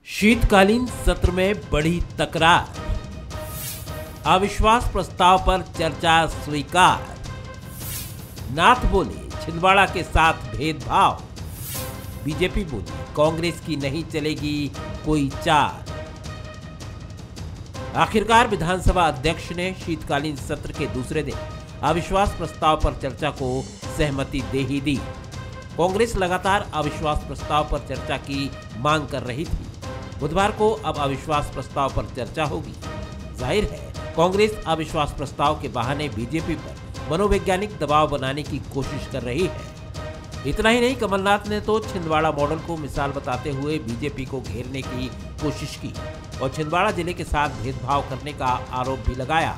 शीतकालीन सत्र में बड़ी तकरार, अविश्वास प्रस्ताव पर चर्चा स्वीकार। नाथ बोले छिंदवाड़ा के साथ भेदभाव, बीजेपी बोली कांग्रेस की नहीं चलेगी कोई चाल। आखिरकार विधानसभा अध्यक्ष ने शीतकालीन सत्र के दूसरे दिन अविश्वास प्रस्ताव पर चर्चा को सहमति दे ही दी। कांग्रेस लगातार अविश्वास प्रस्ताव पर चर्चा की मांग कर रही थी। बुधवार को अब अविश्वास प्रस्ताव पर चर्चा होगी। जाहिर है कांग्रेस अविश्वास प्रस्ताव के बहाने बीजेपी पर मनोवैज्ञानिक दबाव बनाने की कोशिश कर रही है। इतना ही नहीं, कमलनाथ ने तो छिंदवाड़ा मॉडल को मिसाल बताते हुए बीजेपी को घेरने की कोशिश की और छिंदवाड़ा जिले के साथ भेदभाव करने का आरोप भी लगाया।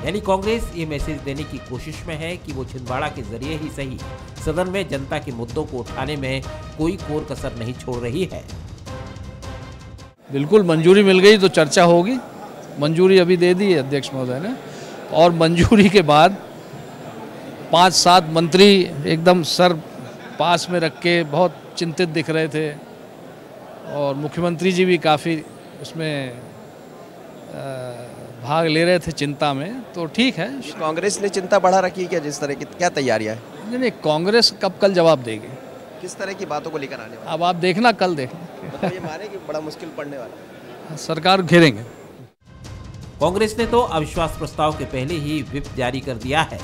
यानी कांग्रेस ये मैसेज देने की कोशिश में है कि वो छिंदवाड़ा के जरिए ही सही सदन में जनता के मुद्दों को उठाने में कोई कोर कसर नहीं छोड़ रही है। बिल्कुल मंजूरी मिल गई तो चर्चा होगी। मंजूरी अभी दे दी है अध्यक्ष महोदय ने, और मंजूरी के बाद 5-7 मंत्री एकदम सर पास में रख के बहुत चिंतित दिख रहे थे और मुख्यमंत्री जी भी काफ़ी उसमें भाग ले रहे थे चिंता में। तो ठीक है, कांग्रेस ने चिंता बढ़ा रखी है क्या? जिस तरह की क्या तैयारियां हैं? नहीं, कांग्रेस कल जवाब देगी। किस तरह की बातों को लेकर आने वाला? अब आप देखना, कल देखना। मतलब ये माने कि बड़ा मुश्किल पड़ने वाला है। सरकार घेरेंगे। कांग्रेस ने तो अविश्वास प्रस्ताव के पहले ही व्हिप जारी कर दिया है।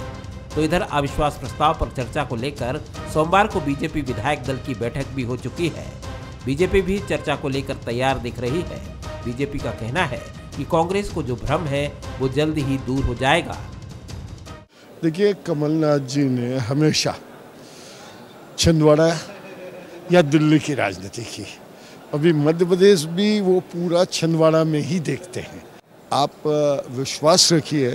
तो इधर अविश्वास प्रस्ताव पर चर्चा को लेकर सोमवार को बीजेपी विधायक दल की बैठक भी हो चुकी है। बीजेपी भी चर्चा को लेकर तैयार दिख रही है। बीजेपी का कहना है कि कांग्रेस को जो भ्रम है वो जल्द ही दूर हो जाएगा। देखिए, कमलनाथ जी ने हमेशा छिंदवाड़ा या दिल्ली की राजनीति की, अभी मध्य प्रदेश भी वो पूरा छिंदवाड़ा में ही देखते हैं। आप विश्वास रखिए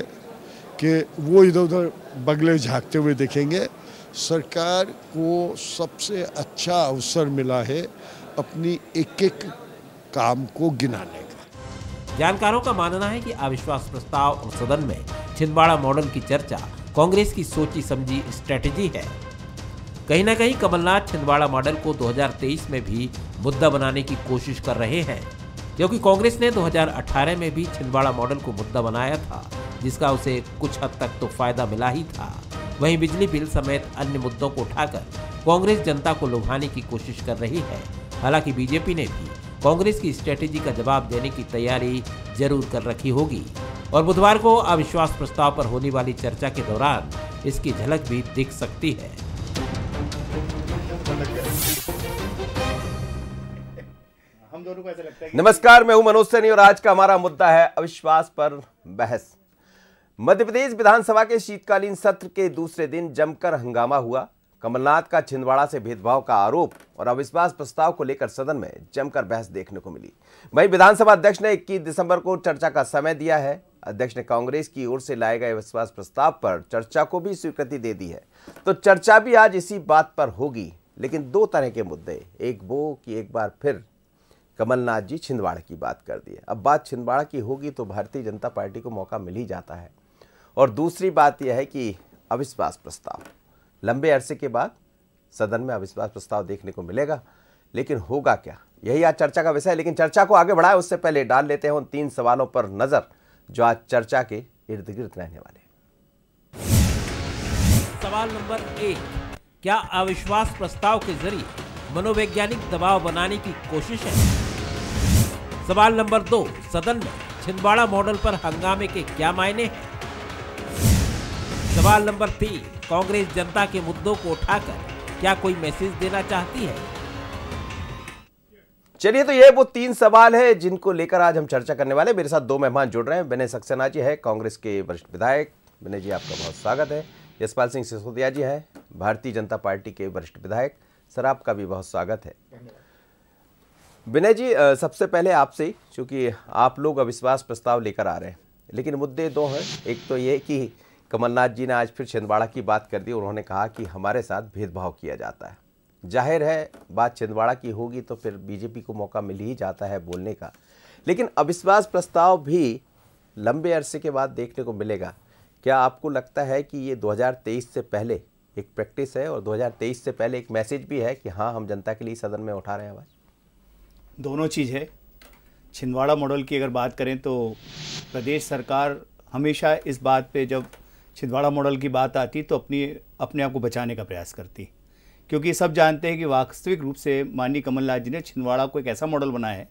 कि वो इधर उधर बगले झांकते हुए देखेंगे। सरकार को सबसे अच्छा अवसर मिला है अपनी एक-एक काम को गिनाने का। जानकारों का मानना है कि अविश्वास प्रस्ताव और सदन में छिंदवाड़ा मॉडल की चर्चा कांग्रेस की सोची समझी स्ट्रेटेजी है। कहीं ना कहीं कमलनाथ छिंदवाड़ा मॉडल को 2023 में भी मुद्दा बनाने की कोशिश कर रहे हैं, क्योंकि कांग्रेस ने 2018 में भी छिंदवाड़ा मॉडल को मुद्दा बनाया था, जिसका उसे कुछ हद तक तो फायदा मिला ही था। वहीं बिजली बिल समेत अन्य मुद्दों को उठाकर कांग्रेस जनता को लुभाने की कोशिश कर रही है। हालांकि बीजेपी ने भी कांग्रेस की स्ट्रेटेजी का जवाब देने की तैयारी जरूर कर रखी होगी और बुधवार को अविश्वास प्रस्ताव पर होने वाली चर्चा के दौरान इसकी झलक भी दिख सकती है। नमस्कार, मैं हूं मनोज सैनी और आज का हमारा मुद्दा है अविश्वास पर बहस। मध्य प्रदेश विधानसभा के शीतकालीन सत्र के दूसरे दिन जमकर हंगामा हुआ। कमलनाथ का छिंदवाड़ा से भेदभाव का आरोप और अविश्वास प्रस्ताव को लेकर सदन में जमकर बहस देखने को मिली। वहीं विधानसभा अध्यक्ष ने 21 दिसंबर को चर्चा का समय दिया है। अध्यक्ष ने कांग्रेस की ओर से लाए गए अविश्वास प्रस्ताव पर चर्चा को भी स्वीकृति दे दी है। तो चर्चा भी आज इसी बात पर होगी, लेकिन दो तरह के मुद्दे। एक वो कि एक बार फिर कमलनाथ जी छिंदवाड़ा की बात कर दी है। अब बात छिंदवाड़ा की होगी तो भारतीय जनता पार्टी को मौका मिल ही जाता है। और दूसरी बात यह है कि अविश्वास प्रस्ताव, लंबे अरसे के बाद सदन में अविश्वास प्रस्ताव देखने को मिलेगा, लेकिन होगा क्या, यही आज चर्चा का विषय है। लेकिन चर्चा को आगे बढ़ाए उससे पहले डाल लेते हैं उन 3 सवालों पर नजर जो आज चर्चा के इर्द गिर्द रहने वाले हैं। सवाल नंबर 1, क्या अविश्वास प्रस्ताव के जरिए मनोवैज्ञानिक दबाव बनाने की कोशिश है? सवाल नंबर 2, सदन में छिंदवाड़ा मॉडल पर हंगामे के क्या मायने हैं? सवाल नंबर 3, कांग्रेस जनता के मुद्दों को उठाकर क्या कोई मैसेज देना चाहती है? चलिए, तो ये वो 3 सवाल है जिनको लेकर आज हम चर्चा करने वाले। मेरे साथ 2 मेहमान जुड़ रहे हैं। विनय सक्सेना जी है, कांग्रेस के वरिष्ठ विधायक। विनय जी, आपका बहुत स्वागत है। यशपाल सिंह सिसोदिया जी है, भारतीय जनता पार्टी के वरिष्ठ विधायक। सर, आपका भी बहुत स्वागत है। विनय जी, सबसे पहले आपसे, क्योंकि आप लोग अविश्वास प्रस्ताव लेकर आ रहे हैं, लेकिन मुद्दे 2 हैं। एक तो ये कि कमलनाथ जी ने आज फिर छिंदवाड़ा की बात कर दी। उन्होंने कहा कि हमारे साथ भेदभाव किया जाता है। जाहिर है बात छिंदवाड़ा की होगी तो फिर बीजेपी को मौका मिल ही जाता है बोलने का। लेकिन अविश्वास प्रस्ताव भी लंबे अरसे के बाद देखने को मिलेगा। क्या आपको लगता है कि ये 2023 से पहले एक प्रैक्टिस है और 2023 से पहले एक मैसेज भी है कि हाँ, हम जनता के लिए सदन में उठा रहे हैं आवाज? दोनों चीज़ है। छिंदवाड़ा मॉडल की अगर बात करें तो प्रदेश सरकार हमेशा इस बात पे जब छिंदवाड़ा मॉडल की बात आती तो अपने आप को बचाने का प्रयास करती, क्योंकि सब जानते हैं कि वास्तविक रूप से माननीय कमलनाथ जी ने छिंदवाड़ा को एक ऐसा मॉडल बनाया है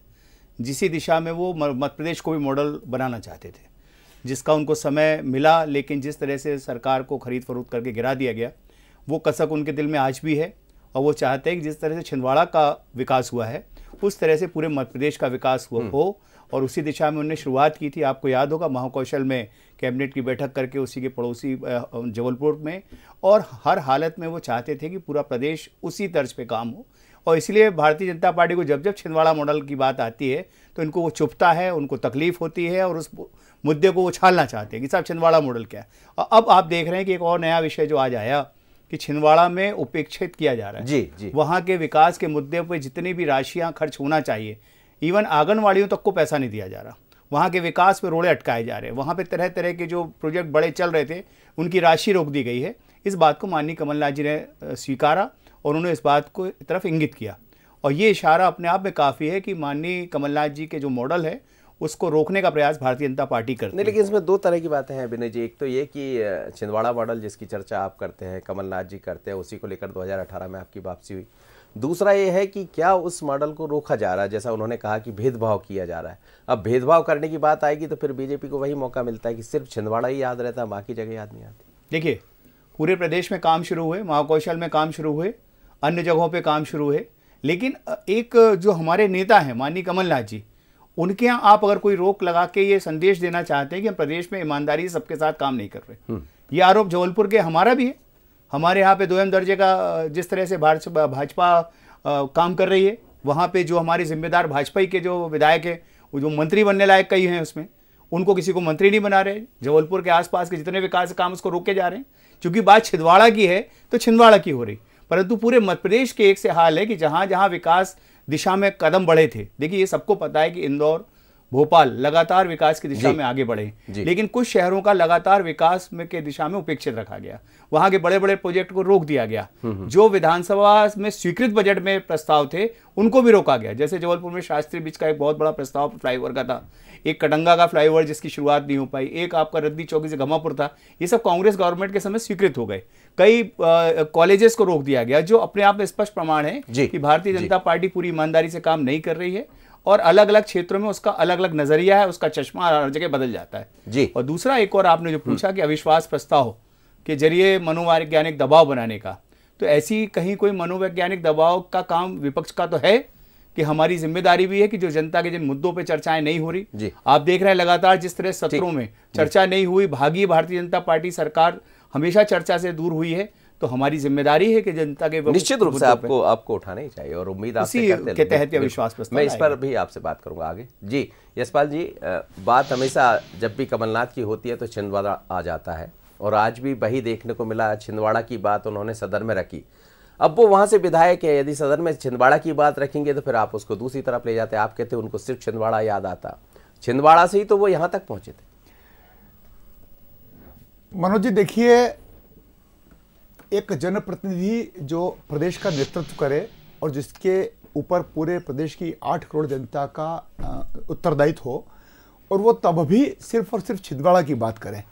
जिसी दिशा में वो मध्य प्रदेश को भी मॉडल बनाना चाहते थे, जिसका उनको समय मिला, लेकिन जिस तरह से सरकार को खरीद फरोख्त करके गिरा दिया गया वो कसक उनके दिल में आज भी है। और वो चाहते हैं कि जिस तरह से छिंदवाड़ा का विकास हुआ है उस तरह से पूरे मध्य प्रदेश का विकास हो, और उसी दिशा में उन्होंने शुरुआत की थी। आपको याद होगा महाकौशल में कैबिनेट की बैठक करके उसी के पड़ोसी जबलपुर में, और हर हालत में वो चाहते थे कि पूरा प्रदेश उसी तर्ज पे काम हो। और इसलिए भारतीय जनता पार्टी को जब जब छिंदवाड़ा मॉडल की बात आती है तो इनको वो चुभता है, उनको तकलीफ होती है और उस मुद्दे को वो छालना चाहते हैं कि साहब छिंदवाड़ा मॉडल क्या है। और अब आप देख रहे हैं कि एक और नया विषय जो आज आया कि छिंदवाड़ा में उपेक्षित किया जा रहा है। जी। वहाँ के विकास के मुद्दे पर जितनी भी राशियाँ खर्च होना चाहिए, इवन आंगनवाड़ियों तक को पैसा नहीं दिया जा रहा। वहाँ के विकास पे रोड़े अटकाए जा रहे हैं। वहाँ पे तरह तरह के जो प्रोजेक्ट बड़े चल रहे थे उनकी राशि रोक दी गई है। इस बात को माननीय कमलनाथ जी ने स्वीकारा और उन्होंने इस बात को तरफ इंगित किया, और ये इशारा अपने आप में काफ़ी है कि माननीय कमलनाथ जी के जो मॉडल है उसको रोकने का प्रयास भारतीय जनता पार्टी करती है। नहीं, लेकिन इसमें दो तरह की बातें हैं विनय जी। एक तो ये कि छिंदवाड़ा मॉडल जिसकी चर्चा आप करते हैं, कमलनाथ जी करते हैं, उसी को लेकर 2018 में आपकी वापसी हुई। दूसरा ये है कि क्या उस मॉडल को रोका जा रहा है, जैसा उन्होंने कहा कि भेदभाव किया जा रहा है। अब भेदभाव करने की बात आएगी तो फिर बीजेपी को वही मौका मिलता है कि सिर्फ छिंदवाड़ा ही याद रहता है, बाकी जगह याद नहीं आती। देखिए, पूरे प्रदेश में काम शुरू हुए, महाकौशल में काम शुरू हुए, अन्य जगहों पे काम शुरू हुए, लेकिन एक जो हमारे नेता हैं माननीय कमलनाथ जी, उनके यहाँ आप अगर कोई रोक लगा के ये संदेश देना चाहते हैं कि हम प्रदेश में ईमानदारी सबके साथ काम नहीं कर रहे, ये आरोप जबलपुर के हमारा भी है। हमारे यहाँ पे 2M दर्जे का जिस तरह से भाजपा काम कर रही है, वहाँ पे जो हमारे जिम्मेदार भाजपा के जो विधायक है, वो जो मंत्री बनने लायक कई हैं उसमें, उनको किसी को मंत्री नहीं बना रहे। जबलपुर के आसपास के जितने विकास काम उसको रोके जा रहे हैं। क्योंकि बात छिंदवाड़ा की है तो छिंदवाड़ा की हो रही, परंतु पूरे मध्य प्रदेश के एक से हाल है कि जहाँ जहाँ विकास दिशा में कदम बढ़े थे। देखिए, ये सबको पता है कि इंदौर, भोपाल लगातार विकास की दिशा में आगे बढ़े, लेकिन कुछ शहरों का लगातार विकास में के दिशा में उपेक्षित रखा गया। वहां के बड़े बड़े प्रोजेक्ट को रोक दिया गया। जो विधानसभा में स्वीकृत बजट में प्रस्ताव थे उनको भी रोका गया। जैसे जबलपुर में शास्त्री ब्रिज का एक बहुत बड़ा प्रस्ताव फ्लाईओवर का था, एक कटंगा का फ्लाईओवर जिसकी शुरुआत नहीं हो पाई, एक आपका रद्दी चौकी से घमापुर था। ये सब कांग्रेस गवर्नमेंट के समय स्वीकृत हो गए। कई कॉलेजेस को रोक दिया गया, जो अपने आप में स्पष्ट प्रमाण है कि भारतीय जनता पार्टी पूरी ईमानदारी से काम नहीं कर रही है और अलग अलग क्षेत्रों में उसका अलग अलग नजरिया है, उसका चश्मा हर जगह बदल जाता है जी। और दूसरा एक और आपने जो पूछा कि अविश्वास प्रस्ताव के जरिए मनोवैज्ञानिक दबाव बनाने का, तो ऐसी कहीं कोई मनोवैज्ञानिक दबाव का काम विपक्ष का तो है कि हमारी जिम्मेदारी भी है कि जो जनता के जिन मुद्दों पे चर्चाएं नहीं हो रही, आप देख रहे हैं लगातार जिस तरह सत्रों में चर्चा नहीं हुई, भागी भारतीय जनता पार्टी सरकार हमेशा चर्चा से दूर हुई है, तो हमारी जिम्मेदारी है कि जनता के निश्चित रूप से आपको उठाना ही चाहिए और उम्मीद आपसे करते हैं के तहत विश्वास प्रस्ताव। मैं इस पर भी आपसे बात करूंगा आगे जी। यशपाल जी, बात हमेशा जब भी कमलनाथ की होती है तो छिंदवाड़ा आ जाता है, और आज भी वही देखने को मिला। छिंदवाड़ा की बात उन्होंने सदन में रखी। अब वो वहां से विधायक है, यदि सदन में छिंदवाड़ा की बात रखेंगे तो फिर आप उसको दूसरी तरफ ले जाते। आप कहते उनको सिर्फ छिंदवाड़ा याद आता, छिंदवाड़ा से ही तो वो यहां तक पहुंचे थे। मनोज जी, देखिए, एक जनप्रतिनिधि जो प्रदेश का नेतृत्व करे और जिसके ऊपर पूरे प्रदेश की 8 करोड़ जनता का उत्तरदायित्व हो, और वो तब भी सिर्फ और सिर्फ छिंदवाड़ा की बात करें,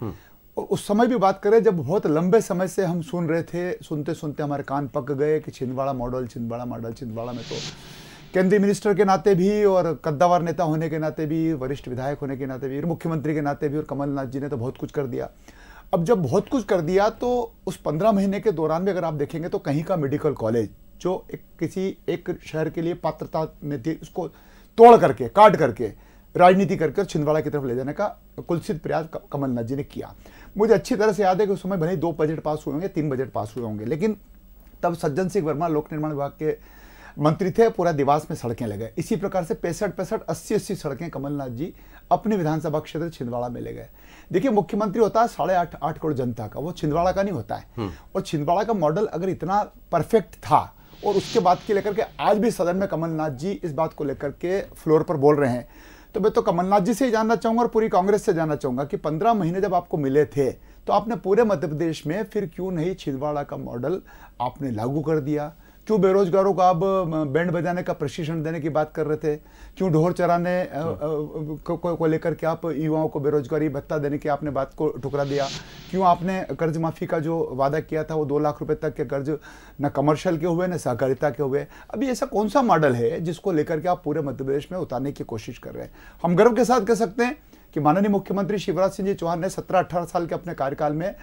और उस समय भी बात करें जब बहुत लंबे समय से हम सुन रहे थे, सुनते सुनते हमारे कान पक गए कि छिंदवाड़ा मॉडल, छिंदवाड़ा मॉडल। छिंदवाड़ा में तो केंद्रीय मिनिस्टर के नाते भी और कद्दावर नेता होने के नाते भी, वरिष्ठ विधायक होने के नाते भी, मुख्यमंत्री के नाते भी, और कमलनाथ जी ने तो बहुत कुछ कर दिया। अब जब बहुत कुछ कर दिया तो उस 15 महीने के दौरान भी अगर आप देखेंगे तो कहीं का मेडिकल कॉलेज जो किसी एक शहर के लिए पात्रता में थी, उसको तोड़ करके, काट करके, राजनीति करके छिंदवाड़ा की तरफ ले जाने का कुलसित प्रयास कमलनाथ जी ने किया। मुझे अच्छी तरह से याद है कि उस समय भले 2 बजट पास हुए होंगे, 3 बजट पास हुए होंगे, लेकिन तब सज्जन सिंह वर्मा लोक निर्माण विभाग के मंत्री थे, पूरा देवास में सड़कें लगे। इसी प्रकार से 65, 80 सड़कें कमलनाथ जी अपने विधानसभा क्षेत्र छिंदवाड़ा में ले गए। देखिए, मुख्यमंत्री होता है 8.5 करोड़ जनता का, वो छिंदवाड़ा का नहीं होता है। और छिंदवाड़ा का मॉडल अगर इतना परफेक्ट था और उसके बाद के लेकर के आज भी सदन में कमलनाथ जी इस बात को लेकर के फ्लोर पर बोल रहे हैं, तो मैं तो कमलनाथ जी से ही जानना चाहूंगा और पूरी कांग्रेस से जानना चाहूंगा कि 15 महीने जब आपको मिले थे तो आपने पूरे मध्य प्रदेश में फिर क्यों नहीं छिंदवाड़ा का मॉडल आपने लागू कर दिया, क्यों बेरोजगारों को आप बैंड बजाने का प्रशिक्षण देने की बात कर रहे थे? क्यों ढोर चराने को लेकर के आप युवाओं को बेरोजगारी भत्ता देने की आपने बात को ठुकरा दिया? क्यों आपने कर्ज माफी का जो वादा किया था वो 2 लाख रुपए तक के कर्ज न कमर्शियल के हुए न सहकारिता के हुए? अभी ऐसा कौन सा मॉडल है जिसको लेकर के आप पूरे मध्य प्रदेश में उतारने की कोशिश कर रहे हैं? हम गर्व के साथ कह सकते हैं कि माननीय मुख्यमंत्री शिवराज सिंह जी चौहान ने 17-18 साल के अपने कार्यकाल में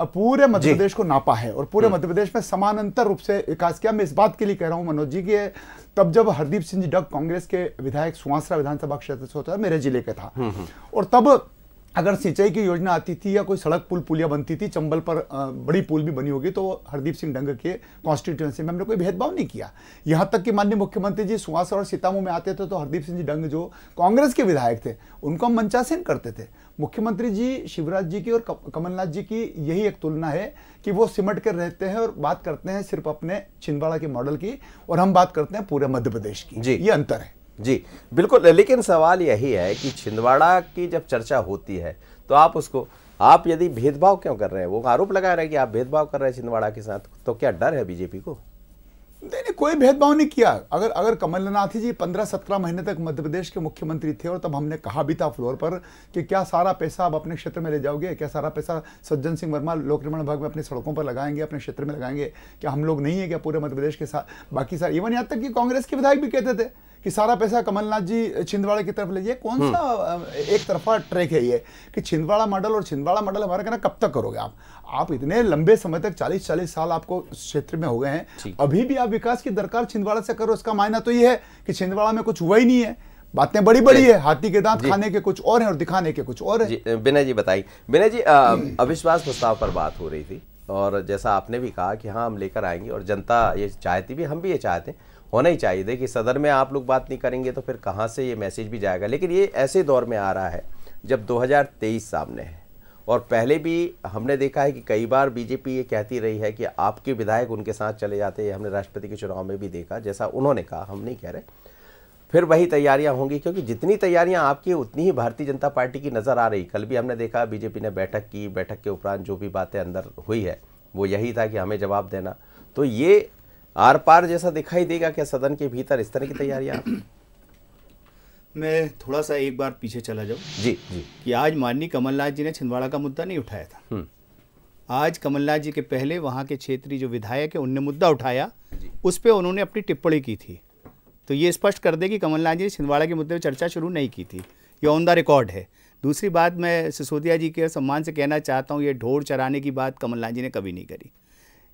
पूरे मध्य प्रदेश को नापा है और पूरे मध्य प्रदेश में समानांतर रूप से विकास किया। मैं इस बात के लिए कह रहा हूं मनोज जी के तब जब हरदीप सिंह जी डग कांग्रेस के विधायक सुवासरा विधानसभा क्षेत्र से होता है, मेरे जिले का था, और तब अगर सिंचाई की योजना आती थी या कोई सड़क पुलिया बनती थी, चंबल पर बड़ी पुल भी बनी होगी, तो हरदीप सिंह डंग के कॉन्स्टिट्यूएंसी में हमने कोई भेदभाव नहीं किया। यहाँ तक कि माननीय मुख्यमंत्री जी सुवासरा और सीतामऊ में आते थे तो हरदीप सिंह जी डंग जो कांग्रेस के विधायक थे उनको हम मंचासीन करते थे। मुख्यमंत्री जी शिवराज जी की और कमलनाथ जी की यही एक तुलना है कि वो सिमट कर रहते हैं और बात करते हैं सिर्फ अपने छिंदवाड़ा के मॉडल की, और हम बात करते हैं पूरे मध्य प्रदेश की। ये अंतर है जी, बिल्कुल। लेकिन सवाल यही है कि छिंदवाड़ा की जब चर्चा होती है तो आप यदि भेदभाव क्यों कर रहे हैं? वो आरोप लगा रहे हैं कि आप भेदभाव कर रहे हैं छिंदवाड़ा के साथ, तो क्या डर है बीजेपी को? नहीं, कोई भेदभाव नहीं किया। अगर कमलनाथ जी 15-17 महीने तक मध्य प्रदेश के मुख्यमंत्री थे और तब हमने कहा भी था फ्लोर पर कि क्या सारा पैसा आप अपने क्षेत्र में ले जाओगे? क्या सारा पैसा सज्जन सिंह वर्मा लोक निर्माण विभाग में अपनी सड़कों पर लगाएंगे, अपने क्षेत्र में लगाएंगे? क्या हम लोग नहीं है क्या पूरे मध्य प्रदेश के साथ? बाकी सारे, इवन यहाँ तक कि कांग्रेस के विधायक भी कहते थे कि सारा पैसा कमलनाथ जी छिंदवाड़ा की तरफ ले जाइए। कौन सा एक तरफा ट्रैक है ये कि छिंदवाड़ा मॉडल और छिंदवाड़ा मॉडल हमारा कहना कब तक करोगे आप इतने लंबे समय तक 40 साल आपको क्षेत्र में हो गए हैं, अभी भी आप विकास की दरकार छिंदवाड़ा से करो। इसका मायना तो ये है कि छिंदवाड़ा में कुछ हुआ ही नहीं है। बातें बड़ी है, हाथी के दांत खाने के कुछ और हैं और दिखाने के कुछ और है। विनय जी बताइए। विनय जी, अविश्वास प्रस्ताव पर बात हो रही थी और जैसा आपने भी कहा कि हाँ हम लेकर आएंगे और जनता ये चाहती भी, हम भी ये चाहते हैं, होना ही चाहिए। देखिए सदन में आप लोग बात नहीं करेंगे तो फिर कहाँ से ये मैसेज भी जाएगा। लेकिन ये ऐसे दौर में आ रहा है जब 2023 सामने है और पहले भी हमने देखा है कि कई बार बीजेपी ये कहती रही है कि आपके विधायक उनके साथ चले जाते हैं। हमने राष्ट्रपति के चुनाव में भी देखा, जैसा उन्होंने कहा, हम नहीं कह रहे, फिर वही तैयारियां होंगी, क्योंकि जितनी तैयारियां आपकी उतनी ही भारतीय जनता पार्टी की नज़र आ रही। कल भी हमने देखा बीजेपी ने बैठक की, बैठक के उपरांत जो भी बातें अंदर हुई है वो यही था कि हमें जवाब देना। तो ये आर पार जैसा दिखाई देगा क्या सदन के भीतर इस तरह की तैयारियां? मैं थोड़ा सा एक बार पीछे चला जाऊं जी कि आज माननीय कमलनाथ जी ने छिंदवाड़ा का मुद्दा नहीं उठाया था। आज कमलनाथ जी के पहले वहां के क्षेत्रीय जो विधायक है उनने मुद्दा उठाया, उस पर उन्होंने अपनी टिप्पणी की थी। तो ये स्पष्ट कर दे कि कमलनाथ जी ने छिंदवाड़ा के मुद्दे पर चर्चा शुरू नहीं की थी, ये ऑन द रिकॉर्ड है। दूसरी बात, मैं सिसोदिया जी के सम्मान से कहना चाहता हूँ, ये ढोर चराने की बात कमलनाथ जी ने कभी नहीं करी,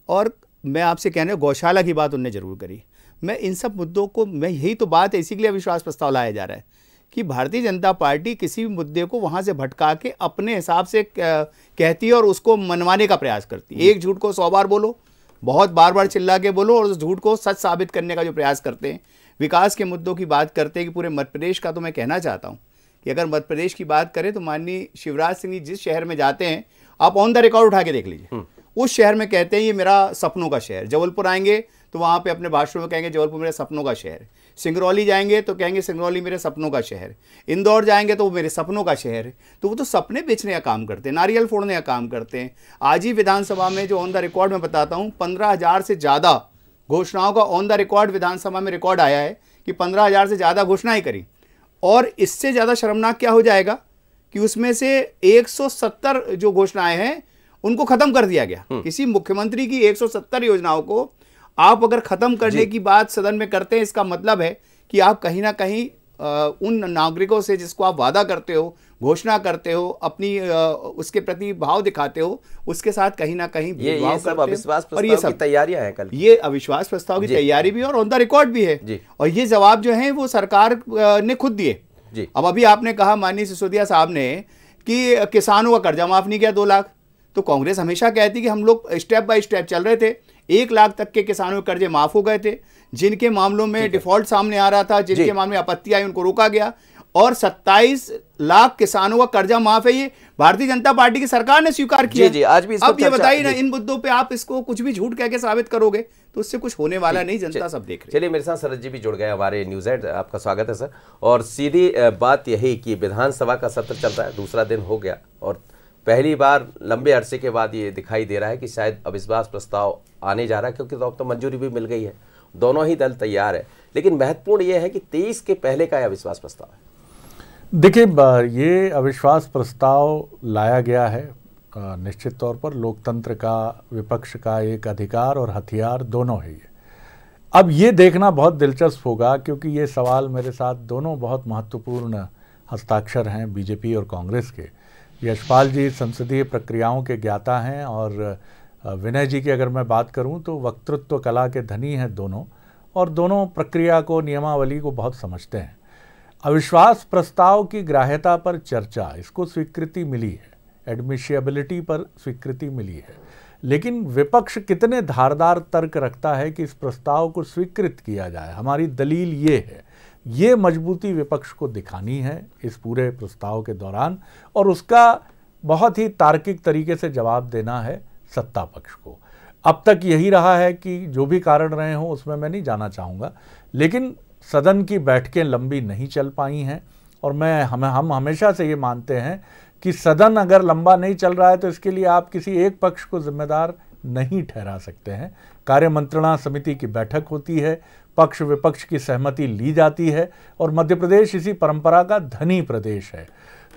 और मैं आपसे कहने गौशाला की बात उनने जरूर करी। मैं इन सब मुद्दों को, मैं यही तो बात है, इसी के लिए अविश्वास प्रस्ताव लाया जा रहा है कि भारतीय जनता पार्टी किसी भी मुद्दे को वहां से भटका के अपने हिसाब से कहती है और उसको मनवाने का प्रयास करती है। एक झूठ को 100 बार बोलो, बहुत बार चिल्ला के बोलो, और उस झूठ को सच साबित करने का जो प्रयास करते हैं। विकास के मुद्दों की बात करते हैं कि पूरे मध्य प्रदेश का, तो मैं कहना चाहता हूँ कि अगर मध्य प्रदेश की बात करें तो माननीय शिवराज सिंह जी जिस शहर में जाते हैं, आप ऑन द रिकॉर्ड उठा के देख लीजिए, उस शहर में कहते हैं ये मेरा सपनों का शहर। जबलपुर आएंगे तो वहाँ पे अपने भाषण में कहेंगे जबलपुर मेरे सपनों का शहर। सिंगरौली जाएंगे तो कहेंगे सिंगरौली मेरे सपनों का शहर। इंदौर जाएंगे तो वो मेरे सपनों का शहर है। तो वो तो सपने बेचने का काम करते हैं, नारियल फोड़ने का काम करते हैं। आज ही विधानसभा में जो ऑन द रिकॉर्ड में बताता हूँ, 15,000 से ज़्यादा घोषणाओं का ऑन द रिकॉर्ड विधानसभा में रिकॉर्ड आया है कि 15,000 से ज़्यादा घोषणाएं करी। और इससे ज़्यादा शर्मनाक क्या हो जाएगा कि उसमें से 170 जो घोषणाएं हैं उनको खत्म कर दिया गया। किसी मुख्यमंत्री की 170 योजनाओं को आप अगर खत्म करने की बात सदन में करते हैं, इसका मतलब है कि आप कहीं ना कहीं उन नागरिकों से जिसको आप वादा करते हो, घोषणा करते हो, अपनी उसके प्रति भाव दिखाते हो, उसके साथ कहीं ना कहीं ये सब अविश्वास प्रस्ताव की तैयारियां हैं। कल ये अविश्वास प्रस्ताव की तैयारी भी और ऑन द रिकॉर्ड भी है, और ये जवाब जो है वो सरकार ने खुद दिए। अब अभी आपने कहा माननीय सिसोदिया साहब ने कि किसानों का कर्जा माफ नहीं किया 2 लाख। तो कांग्रेस हमेशा कहती कि हम लोग स्टेप बाय स्टेप चल रहे थे। 1 लाख तक के किसानों के कर्जे माफ हो गए थे, जिनके मामलों में डिफॉल्ट सामने आ रहा था, जिनके मामले में आपत्ति आई उनको रोका गया, और 27 लाख किसानों का कर्जा माफ है। ये भारतीय जनता पार्टी की सरकार ने स्वीकार किया। आज भी अब ये बताइए ना, इन मुद्दों पे आप इसको कुछ भी झूठ कह के साबित करोगे तो उससे कुछ होने वाला नहीं, जनता सब देख रही है। चलिए, मेरे साथ शरद जी भी जुड़ गए हमारे न्यूज़ एड। आपका स्वागत है सर। और सीधी बात यही कि विधानसभा का सत्र चल रहा है, दूसरा दिन हो गया, और पहली बार लंबे अरसे के बाद ये दिखाई दे रहा है कि शायद अविश्वास प्रस्ताव आने जा रहा है, क्योंकि तो अब तो मंजूरी भी मिल गई है। दोनों ही दल तैयार है, लेकिन महत्वपूर्ण यह है कि 23 के पहले का यह अविश्वास प्रस्ताव है। देखिए, ये अविश्वास प्रस्ताव लाया गया है निश्चित तौर पर लोकतंत्र का, विपक्ष का एक अधिकार और हथियार दोनों है ये। अब ये देखना बहुत दिलचस्प होगा, क्योंकि ये सवाल मेरे साथ दोनों बहुत महत्वपूर्ण हस्ताक्षर हैं बीजेपी और कांग्रेस के। यशपाल जी संसदीय प्रक्रियाओं के ज्ञाता हैं और विनय जी की अगर मैं बात करूं तो वक्तृत्व कला के धनी हैं दोनों, और दोनों प्रक्रिया को, नियमावली को बहुत समझते हैं। अविश्वास प्रस्ताव की ग्राह्यता पर चर्चा, इसको स्वीकृति मिली है, एडमिशिएबिलिटी पर स्वीकृति मिली है, लेकिन विपक्ष कितने धारदार तर्क रखता है कि इस प्रस्ताव को स्वीकृत किया जाए, हमारी दलील ये है, ये मजबूती विपक्ष को दिखानी है इस पूरे प्रस्ताव के दौरान, और उसका बहुत ही तार्किक तरीके से जवाब देना है सत्ता पक्ष को। अब तक यही रहा है कि जो भी कारण रहे हों उसमें मैं नहीं जाना चाहूँगा, लेकिन सदन की बैठकें लंबी नहीं चल पाई हैं, और हम हमेशा से ये मानते हैं कि सदन अगर लंबा नहीं चल रहा है तो इसके लिए आप किसी एक पक्ष को जिम्मेदार नहीं ठहरा सकते हैं। कार्य मंत्रणा समिति की बैठक होती है, पक्ष विपक्ष की सहमति ली जाती है, और मध्य प्रदेश इसी परंपरा का धनी प्रदेश है।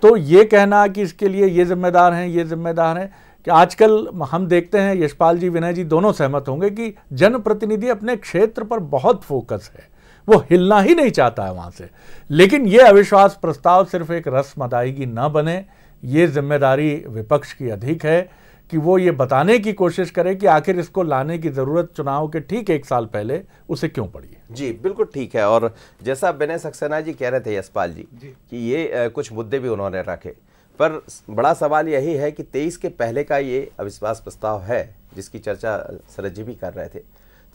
तो ये कहना कि इसके लिए ये जिम्मेदार हैं, ये जिम्मेदार हैं, कि आजकल हम देखते हैं, यशपाल जी, विनय जी दोनों सहमत होंगे कि जनप्रतिनिधि अपने क्षेत्र पर बहुत फोकस है, वो हिलना ही नहीं चाहता है वहाँ से। लेकिन ये अविश्वास प्रस्ताव सिर्फ एक रस्म अदायगी न बने, ये जिम्मेदारी विपक्ष की अधिक है कि वो ये बताने की कोशिश करे कि आखिर इसको लाने की ज़रूरत चुनाव के ठीक 1 साल पहले उसे क्यों पड़ी है। जी बिल्कुल ठीक है, और जैसा विनय सक्सेना जी कह रहे थे यशपाल जी कि ये कुछ मुद्दे भी उन्होंने रखे, पर बड़ा सवाल यही है कि 23 के पहले का ये अविश्वास प्रस्ताव है जिसकी चर्चा शरद जी भी कर रहे थे,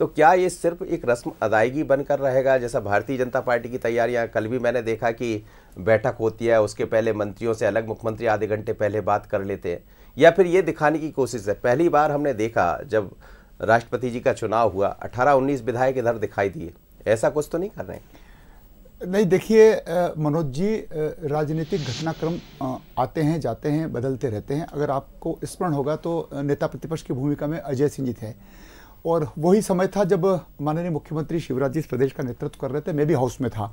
तो क्या ये सिर्फ एक रस्म अदायगी बनकर रहेगा, जैसा भारतीय जनता पार्टी की तैयारियां, कल भी मैंने देखा कि बैठक होती है, उसके पहले मंत्रियों से अलग मुख्यमंत्री आधे घंटे पहले बात कर लेते हैं, या फिर ये दिखाने की कोशिश है। पहली बार हमने देखा जब राष्ट्रपति जी का चुनाव हुआ, 18-19 विधायक इधर दिखाई दिए, ऐसा कुछ तो नहीं कर रहे हैं? नहीं, देखिए मनोज जी, राजनीतिक घटनाक्रम आते हैं, जाते हैं, बदलते रहते हैं। अगर आपको स्मरण होगा तो नेता प्रतिपक्ष की भूमिका में अजय सिंह जी थे, और वही समय था जब माननीय मुख्यमंत्री शिवराज जी इस प्रदेश का नेतृत्व कर रहे थे। मैं भी हाउस में था,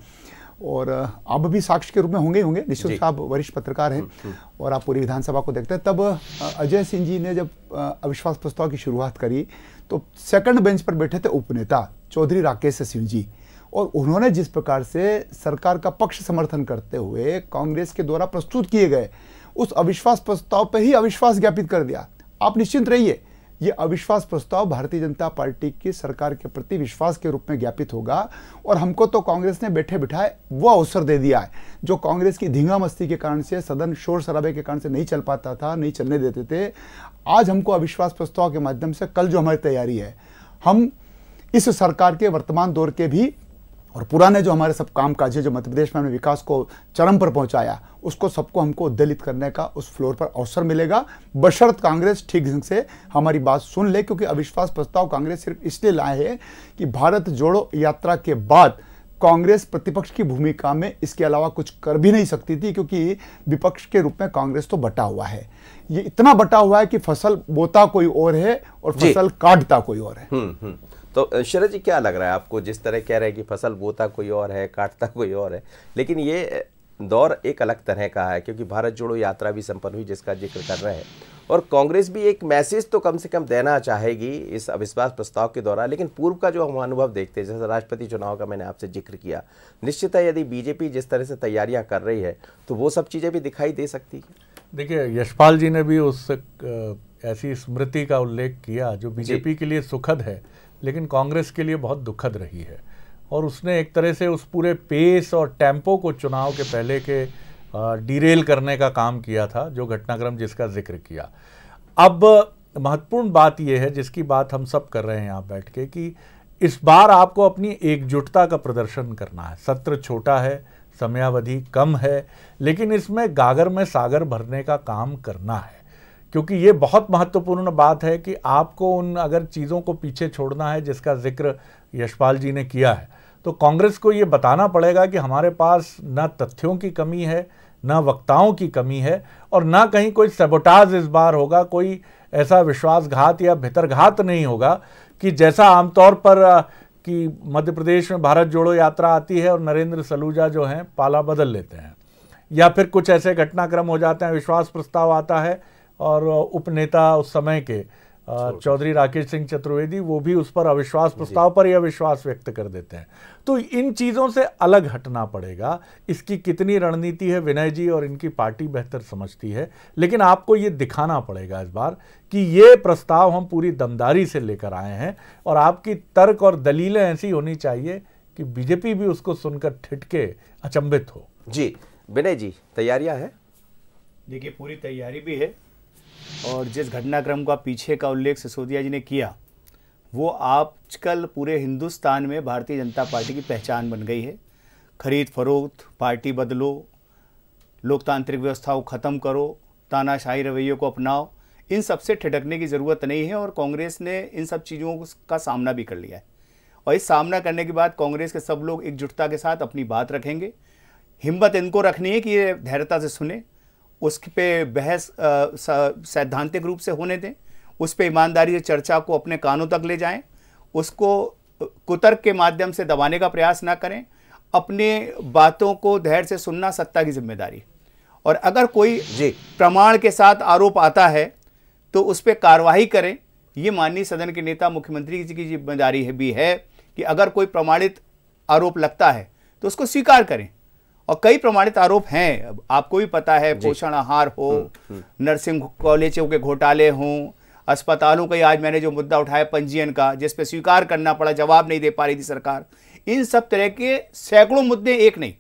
और आप भी साक्ष्य के रूप में होंगे निश्चित रूप से, आप वरिष्ठ पत्रकार हैं और आप पूरी विधानसभा को देखते हैं। तब अजय सिंह जी ने जब अविश्वास प्रस्ताव की शुरुआत करी तो सेकंड बेंच पर बैठे थे उपनेता चौधरी राकेश सिंह जी, और उन्होंने जिस प्रकार से सरकार का पक्ष समर्थन करते हुए कांग्रेस के द्वारा प्रस्तुत किए गए उस अविश्वास प्रस्ताव पर ही अविश्वास ज्ञापित कर दिया। आप निश्चिंत रहिए, ये अविश्वास प्रस्ताव भारतीय जनता पार्टी की सरकार के प्रति विश्वास के रूप में ज्ञापित होगा, और हमको तो कांग्रेस ने बैठे बिठाए वो अवसर दे दिया है जो कांग्रेस की धींगा मस्ती के कारण से, सदन शोर शराबे के कारण से नहीं चल पाता था, नहीं चलने देते थे। आज हमको अविश्वास प्रस्ताव के माध्यम से, कल जो हमारी तैयारी है, हम इस सरकार के वर्तमान दौर के भी और पुराने जो हमारे सब काम काज है, जो मध्य प्रदेश में हमने विकास को चरम पर पहुंचाया, उसको सबको हमको उद्दलित करने का उस फ्लोर पर अवसर मिलेगा, बशर्त कांग्रेस ठीक ढंग से हमारी बात सुन ले। क्योंकि अविश्वास प्रस्ताव कांग्रेस सिर्फ इसलिए लाए है कि भारत जोड़ो यात्रा के बाद कांग्रेस प्रतिपक्ष की भूमिका में इसके अलावा कुछ कर भी नहीं सकती थी, क्योंकि विपक्ष के रूप में कांग्रेस तो बटा हुआ है। ये इतना बटा हुआ है कि फसल बोता कोई और है और फसल काटता कोई और है। तो शरद जी, क्या लग रहा है आपको, जिस तरह कह रहे हैं कि फसल बोता कोई और है, काटता कोई और है, लेकिन ये दौर एक अलग तरह का है, क्योंकि भारत जोड़ो यात्रा भी संपन्न हुई जिसका जिक्र कर रहे हैं, और कांग्रेस भी एक मैसेज तो कम से कम देना चाहेगी इस अविश्वास प्रस्ताव के दौरान। लेकिन पूर्व का जो हम अनुभव देखते हैं, जैसे राष्ट्रपति चुनाव का मैंने आपसे जिक्र किया, निश्चित है यदि बीजेपी जिस तरह से तैयारियां कर रही है तो वो सब चीज़ें भी दिखाई दे सकती है। देखिए, यशपाल जी ने भी उस ऐसी स्मृति का उल्लेख किया जो बीजेपी के लिए सुखद है लेकिन कांग्रेस के लिए बहुत दुखद रही है, और उसने एक तरह से उस पूरे पेस और टेम्पो को चुनाव के पहले के डिरेल करने का काम किया था, जो घटनाक्रम जिसका जिक्र किया। अब महत्वपूर्ण बात यह है, जिसकी बात हम सब कर रहे हैं यहाँ बैठ के, कि इस बार आपको अपनी एकजुटता का प्रदर्शन करना है। सत्र छोटा है, समयावधि कम है, लेकिन इसमें गागर में सागर भरने का काम करना है, क्योंकि ये बहुत महत्वपूर्ण बात है कि आपको उन अगर चीज़ों को पीछे छोड़ना है जिसका जिक्र यशपाल जी ने किया है, तो कांग्रेस को ये बताना पड़ेगा कि हमारे पास न तथ्यों की कमी है, न वक्ताओं की कमी है, और न कहीं कोई सबोटाज इस बार होगा, कोई ऐसा विश्वासघात या भितरघात नहीं होगा कि जैसा आमतौर पर कि मध्य प्रदेश में भारत जोड़ो यात्रा आती है और नरेंद्र सलूजा जो हैं पाला बदल लेते हैं, या फिर कुछ ऐसे घटनाक्रम हो जाते हैं, विश्वास प्रस्ताव आता है और उपनेता उस समय के चौधरी राकेश सिंह चतुर्वेदी वो भी उस पर अविश्वास प्रस्ताव पर या विश्वास व्यक्त कर देते हैं। तो इन चीज़ों से अलग हटना पड़ेगा। इसकी कितनी रणनीति है विनय जी और इनकी पार्टी बेहतर समझती है, लेकिन आपको ये दिखाना पड़ेगा इस बार कि ये प्रस्ताव हम पूरी दमदारी से लेकर आए हैं और आपकी तर्क और दलीलें ऐसी होनी चाहिए कि बीजेपी भी उसको सुनकर ठिठके अचंभित हो। जी विनय जी, तैयारियां हैं? देखिए, पूरी तैयारी भी है और जिस घटनाक्रम का पीछे का उल्लेख सिसोदिया जी ने किया वो आजकल पूरे हिंदुस्तान में भारतीय जनता पार्टी की पहचान बन गई है। खरीद फरोख्त, पार्टी बदलो, लोकतांत्रिक व्यवस्था को ख़त्म करो, तानाशाही रवैये को अपनाओ, इन सब से ठिठकने की ज़रूरत नहीं है और कांग्रेस ने इन सब चीज़ों का सामना भी कर लिया है। और इस सामना करने के बाद कांग्रेस के सब लोग एकजुटता के साथ अपनी बात रखेंगे। हिम्मत इनको रखनी है कि ये धैर्यता से सुने, उस पे बहस सैद्धांतिक रूप से होने दें, उस पे ईमानदारी से चर्चा को अपने कानों तक ले जाएं, उसको कुतर्क के माध्यम से दबाने का प्रयास ना करें। अपने बातों को धैर्य से सुनना सत्ता की जिम्मेदारी, और अगर कोई प्रमाण के साथ आरोप आता है तो उस पर कार्रवाई करें। ये माननीय सदन के नेता मुख्यमंत्री जी की जिम्मेदारी भी है कि अगर कोई प्रमाणित आरोप लगता है तो उसको स्वीकार करें। और कई प्रमाणित आरोप हैं, आपको भी पता है, पोषण आहार हो, नर्सिंग कॉलेजों के घोटाले हों, अस्पतालों का, आज मैंने जो मुद्दा उठाया पंजीयन का, जिस पे स्वीकार करना पड़ा, जवाब नहीं दे पा रही थी सरकार, इन सब तरह के सैकड़ों मुद्दे, एक नहीं।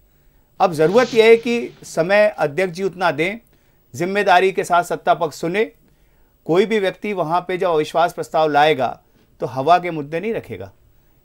अब जरूरत यह है कि समय अध्यक्ष जी उतना दें, जिम्मेदारी के साथ सत्ता पक्ष सुने। कोई भी व्यक्ति वहां पे जब अविश्वास प्रस्ताव लाएगा तो हवा के मुद्दे नहीं रखेगा।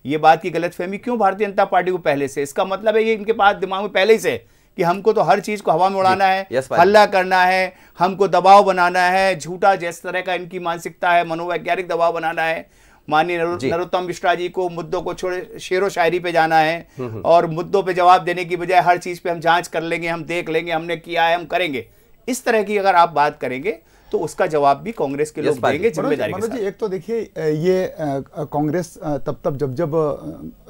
ये बात की गलतफहमी क्यों भारतीय जनता पार्टी को पहले से? इसका मतलब है ये इनके पास दिमाग में पहले ही से कि हमको तो हर चीज को हवा में उड़ाना है, हल्ला करना है, हमको दबाव बनाना है, झूठा जिस तरह का इनकी मानसिकता है, मनोवैज्ञानिक दबाव बनाना है। माननीय नरोत्तम मिश्रा जी को मुद्दों को छोड़े शेरो शायरी पे जाना है और मुद्दों पे जवाब देने की बजाय हर चीज पे हम जांच कर लेंगे, हम देख लेंगे, हमने किया है, हम करेंगे। इस तरह की अगर आप बात करेंगे तो उसका जवाब भी कांग्रेस के लोग देंगे जिम्मेदारी के साथ। एक तो देखिए, ये कांग्रेस तब जब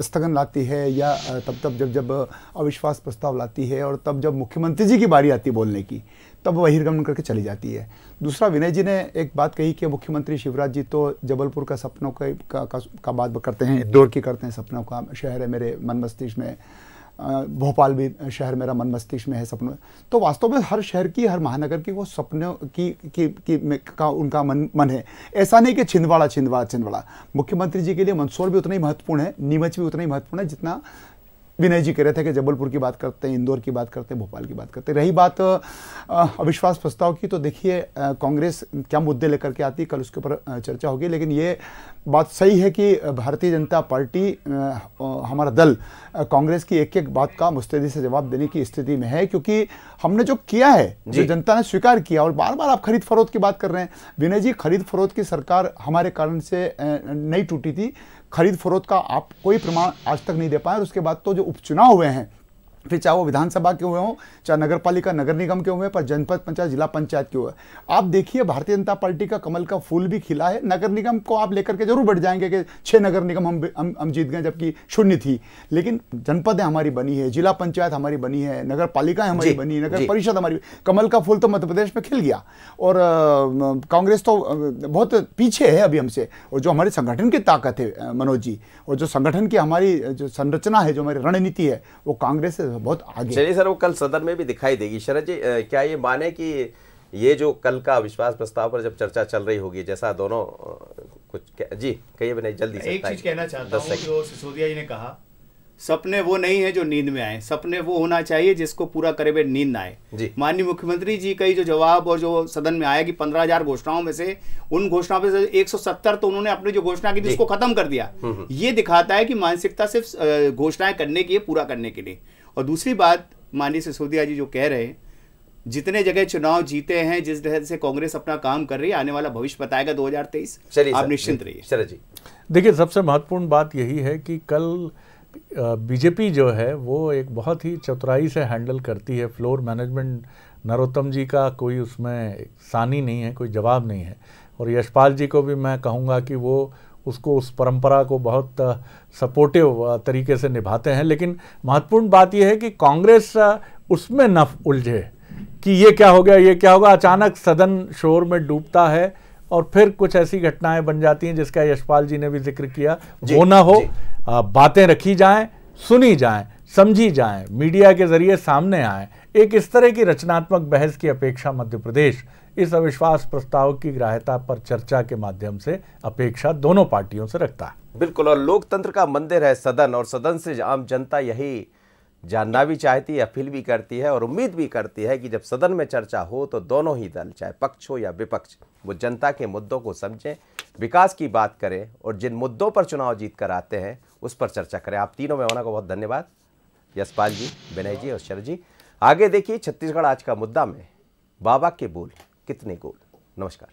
स्थगन लाती है या तब जब अविश्वास प्रस्ताव लाती है और तब जब मुख्यमंत्री जी की बारी आती है बोलने की, तब बहिर्गमन करके चली जाती है। दूसरा, विनय जी ने एक बात कही कि मुख्यमंत्री शिवराज जी तो जबलपुर का सपनों का बात करते हैं, इंदौर की करते हैं, सपनों का शहर है मेरे मन मस्तिष्क में, भोपाल भी शहर मेरा मन मस्तिष्क में है सपनों। तो वास्तव में हर शहर की, हर महानगर की वो सपनों का उनका मन है। ऐसा नहीं कि छिंदवाड़ा। मुख्यमंत्री जी के लिए मंदसौर भी उतना ही महत्वपूर्ण है, नीमच भी उतना ही महत्वपूर्ण है जितना विनय जी कह रहे थे कि जबलपुर की बात करते हैं, इंदौर की बात करते हैं, भोपाल की बात करते हैं। रही बात अविश्वास प्रस्ताव की, तो देखिए कांग्रेस क्या मुद्दे लेकर के आती, कल उसके ऊपर चर्चा होगी। लेकिन ये बात सही है कि भारतीय जनता पार्टी, हमारा दल कांग्रेस की एक एक बात का मुस्तैदी से जवाब देने की स्थिति में है, क्योंकि हमने जो किया है, जो जनता ने स्वीकार किया। और बार बार आप खरीद फरोख्त की बात कर रहे हैं विनय जी, खरीद फरोख्त की सरकार हमारे कारण से नहीं टूटी थी। खरीद फरोख्त का आप कोई प्रमाण आज तक नहीं दे पाए। और उसके बाद तो जो उपचुनाव हुए हैं, फिर चाहे वो विधानसभा के हुए हों, चाहे नगर पालिका नगर निगम के हुए, पर जनपद पंचायत जिला पंचायत के हुए, आप देखिए भारतीय जनता पार्टी का कमल का फूल भी खिला है। नगर निगम को आप लेकर के जरूर बढ़ जाएंगे कि 6 नगर निगम हम जीत गए जबकि 0 थी, लेकिन जनपदें हमारी बनी है, जिला पंचायत हमारी बनी है, नगर पालिकाएं हमारी बनी है, नगर परिषद हमारी, कमल का फूल तो मध्य प्रदेश में खिल गया। और कांग्रेस तो बहुत पीछे है अभी हमसे। और जो हमारे संगठन की ताकत है मनोज जी, और जो संगठन की हमारी जो संरचना है, जो हमारी रणनीति है, वो कांग्रेस से बहुत आगे। चलिए सर, वो कल सदन में भी दिखाई देगी। शरद जी, क्या ये माने कि ये जो कल का अविश्वास प्रस्ताव पर जब चर्चा चल रही होगी, जैसा दोनों कुछ जी कहिए विनय, जल्दी से। एक चीज कहना चाहता हूं, जो सिसोदिया जी ने कहा, सपने वो नहीं है जो नींद में आए, सपने वो होना चाहिए जिसको पूरा करे हुए नींद ना आए। माननीय मुख्यमंत्री जी का जो जवाब और जो सदन में आया कि 15,000 घोषणाओं में से, उन घोषणाओं में से 170 तो उन्होंने अपनी जो घोषणा की थी उसको खत्म कर दिया। ये दिखाता है कि मानसिकता सिर्फ घोषणाएं करने की है, पूरा करने के लिए। और दूसरी बात, माननीय सिसोदिया जी जो कह रहे हैं, जितने जगह चुनाव जीते हैं, जिस तरह से कांग्रेस अपना काम कर रही है, आने वाला भविष्य बताएगा 2023। आप निश्चिंत रहिए। शरद जी, देखिए, सबसे महत्वपूर्ण बात यही है कि कल बीजेपी जो है वो एक बहुत ही चतुराई से हैंडल करती है। फ्लोर मैनेजमेंट नरोत्तम जी का कोई उसमें सानी नहीं है, कोई जवाब नहीं है। और यशपाल जी को भी मैं कहूँगा कि वो उसको, उस परंपरा को बहुत सपोर्टिव तरीके से निभाते हैं। लेकिन महत्वपूर्ण बात यह है कि कांग्रेस उसमें न उलझे कि ये क्या हो गया, ये क्या होगा। अचानक सदन शोर में डूबता है और फिर कुछ ऐसी घटनाएं बन जाती हैं जिसका यशपाल जी ने भी जिक्र किया। वो ना हो, बातें रखी जाएं, सुनी जाएं, समझी जाएं, मीडिया के जरिए सामने आए। एक इस तरह की रचनात्मक बहस की अपेक्षा मध्य प्रदेश इस अविश्वास प्रस्ताव की ग्राह्यता पर चर्चा के माध्यम से अपेक्षा दोनों पार्टियों से रखता है। बिल्कुल, और लोकतंत्र का मंदिर है सदन, और सदन से आम जनता यही जानना भी चाहती है, अपील भी करती है और उम्मीद भी करती है कि जब सदन में चर्चा हो तो दोनों ही दल, चाहे पक्ष हो या विपक्ष, वो जनता के मुद्दों को समझें, विकास की बात करें और जिन मुद्दों पर चुनाव जीत कर आते हैं उस पर चर्चा करें। आप तीनों मेहमानों को बहुत धन्यवाद, यशपाल जी, विनय जी और शरद जी। आगे देखिए छत्तीसगढ़ आज का मुद्दा में बाबा के बोल कितने गोल। नमस्कार।